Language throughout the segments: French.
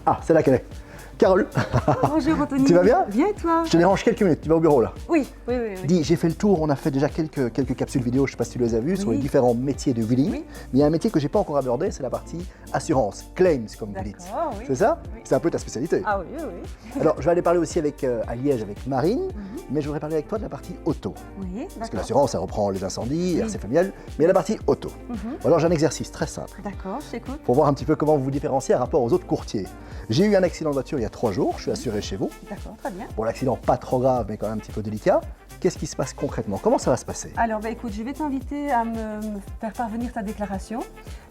Ah, c'est là qu'elle est. Carole. Bonjour Anthony. Tu vas bien? Bien et toi? Je te dérange quelques minutes, tu vas au bureau là. Oui. Dis, j'ai fait le tour, on a fait déjà quelques capsules vidéo, je ne sais pas si tu les as vues, sur les Oui. différents métiers de wheeling. Oui. Mais il y a un métier que je n'ai pas encore abordé, c'est la partie assurance, claims comme vous dites. D'accord, oui. C'est ça? Oui. C'est un peu ta spécialité. Ah oui. Alors, je vais aller parler aussi à Liège avec Marine, mais je voudrais parler avec toi de la partie auto. Oui, Parce que d'accord. l'assurance, ça reprend les incendies, Oui. RC familial, mais il y a la partie auto. Alors, j'ai un exercice très simple D'accord, je t'écoute. pour voir un petit peu comment vous vous différenciez par rapport aux autres courtiers. J'ai eu un accident de voiture il y a 3 jours, je suis assuré chez vous. D'accord, très bien. Bon, l'accident pas trop grave, mais quand même un petit peu délicat. Qu'est-ce qui se passe concrètement? Comment ça va se passer? Alors, écoute, je vais t'inviter à me faire parvenir ta déclaration.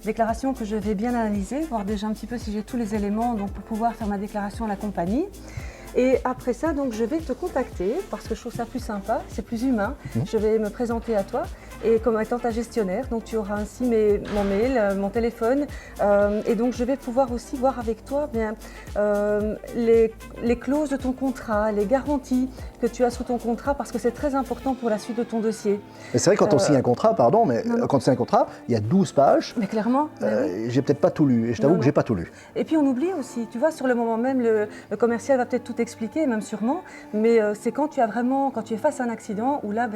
Déclaration que je vais bien analyser, voir déjà un petit peu si j'ai tous les éléments donc, pour pouvoir faire ma déclaration à la compagnie. Et après ça, donc, je vais te contacter parce que je trouve ça plus sympa, c'est plus humain. Je vais me présenter à toi et comme étant ta gestionnaire. Donc, tu auras ainsi mon mail, mon téléphone. Et donc, je vais pouvoir aussi voir avec toi les clauses de ton contrat, les garanties que tu as sous ton contrat parce que c'est très important pour la suite de ton dossier. Mais c'est vrai, quand on signe un contrat, pardon, mais Non. quand on signe un contrat, il y a 12 pages. Mais clairement, oui. J'ai peut-être pas tout lu, et je t'avoue Non, que j'ai pas tout lu. Et puis on oublie aussi, tu vois, sur le moment même, le commercial va peut-être tout expliquer, même sûrement, mais c'est quand tu es face à un accident où là,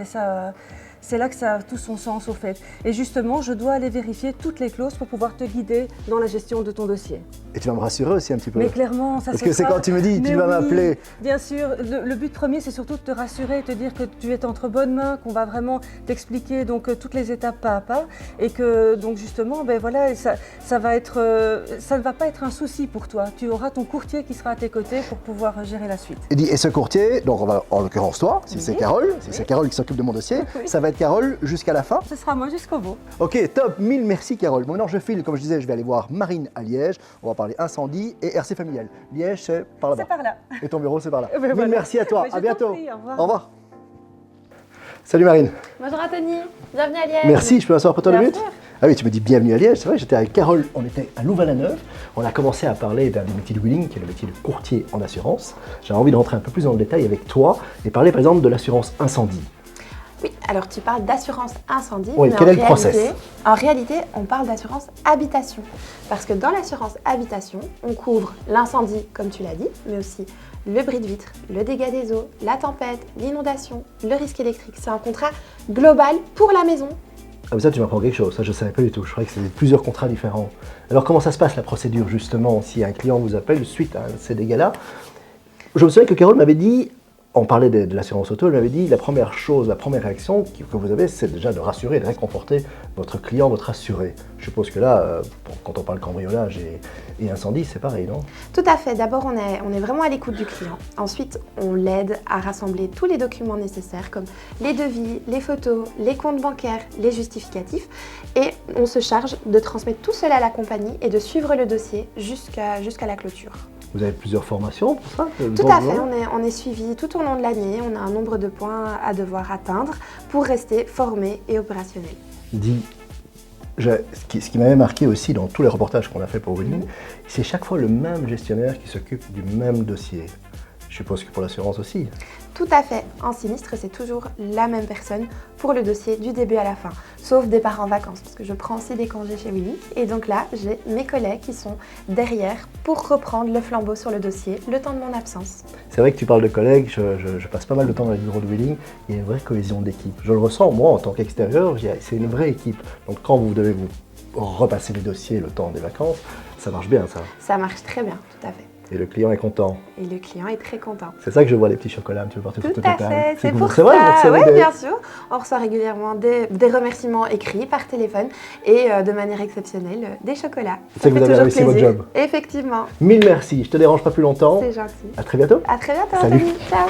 c'est là que ça a tout son sens au fait. Et justement, je dois aller vérifier toutes les clauses pour pouvoir te guider dans la gestion de ton dossier. Et tu vas me rassurer aussi un petit peu. Mais clairement, ça Parce que c'est quand tu me dis, Mais tu vas oui, m'appeler. Bien sûr, le but premier, c'est surtout de te rassurer, te dire que tu es entre bonnes mains, qu'on va vraiment t'expliquer donc toutes les étapes pas à pas, et que donc justement, voilà, ça ne va pas être un souci pour toi. Tu auras ton courtier qui sera à tes côtés pour pouvoir gérer la suite. Et ce courtier, donc on va en l'occurrence toi, si Oui. c'est Carole, si Oui. c'est Carole qui s'occupe de mon dossier, Oui. ça va être Carole jusqu'à la fin. Ce sera moi jusqu'au bout. Ok, top, 1000 merci Carole. Bon, maintenant je file, comme je disais, je vais aller voir Marine à Liège. On va parler incendie et RC familial. Liège, c'est par là-bas. C'est par là. Et ton bureau, c'est par là. Ben 1000 voilà. merci à toi, Ben, je à bientôt. t'en prie, au revoir. Au revoir. Salut Marine. Bonjour Anthony, bienvenue à Liège. Merci, je peux m'asseoir pour toi 2 Bien minutes? sûr. Ah oui, tu me dis bienvenue à Liège, c'est vrai, j'étais avec Carole, on était à Louvain-la-Neuve, on a commencé à parler d'un des métiers de wheeling, qui est le métier de courtier en assurance. J'avais envie de rentrer un peu plus dans le détail avec toi et parler par exemple de l'assurance incendie. Oui, alors tu parles d'assurance incendie, Oui, mais quel est le process? en réalité, on parle d'assurance habitation. Parce que dans l'assurance habitation, on couvre l'incendie, comme tu l'as dit, mais aussi le bris de vitre, le dégât des eaux, la tempête, l'inondation, le risque électrique. C'est un contrat global pour la maison. Ah mais ça tu m'apprends quelque chose, ça je ne savais pas du tout, je croyais que c'était plusieurs contrats différents. Alors comment ça se passe la procédure justement si un client vous appelle suite à ces dégâts-là? Je me souviens que Carole m'avait dit, on parlait de l'assurance auto, elle m'avait dit la première chose, la première réaction que vous avez, c'est déjà de rassurer et de réconforter votre client, votre assuré. Je suppose que là, quand on parle cambriolage et incendie, c'est pareil, non? Tout à fait. D'abord, on est vraiment à l'écoute du client. Ensuite, on l'aide à rassembler tous les documents nécessaires comme les devis, les photos, les comptes bancaires, les justificatifs. Et on se charge de transmettre tout cela à la compagnie et de suivre le dossier jusqu'à la clôture. Vous avez plusieurs formations pour ça? Tout à fait, on est suivi tout au long de l'année. On a un nombre de points à devoir atteindre pour rester formé et opérationnel. Dis, ce qui m'avait marqué aussi dans tous les reportages qu'on a fait pour Wheeling, c'est chaque fois le même gestionnaire qui s'occupe du même dossier. Je suppose que pour l'assurance aussi. Tout à fait. En sinistre, c'est toujours la même personne pour le dossier du début à la fin, sauf départ en vacances, parce que je prends aussi des congés chez Willy. Et donc là, j'ai mes collègues qui sont derrière pour reprendre le flambeau sur le dossier le temps de mon absence. C'est vrai que tu parles de collègues, je passe pas mal de temps dans les bureaux de Wheeling, il y a une vraie cohésion d'équipe. Je le ressens, moi, en tant qu'extérieur, c'est une vraie équipe. Donc quand vous devez vous repasser les dossiers le temps des vacances, ça marche bien ça. Ça marche très bien, tout à fait. Et le client est content. Et le client est très content. C'est ça que je vois, les petits chocolats un petit peu partout sur Tout toute à la table. fait, c'est cool. pour C'est vrai, vous ça. recevez Oui, des- bien sûr. On reçoit régulièrement des remerciements écrits par téléphone et de manière exceptionnelle, des chocolats. C'est que vous avez toujours réussi votre plaisir. job. Effectivement, 1000 merci, je te dérange pas plus longtemps. c'est gentil. À très bientôt. À très bientôt, Salut. Anthony. Ciao.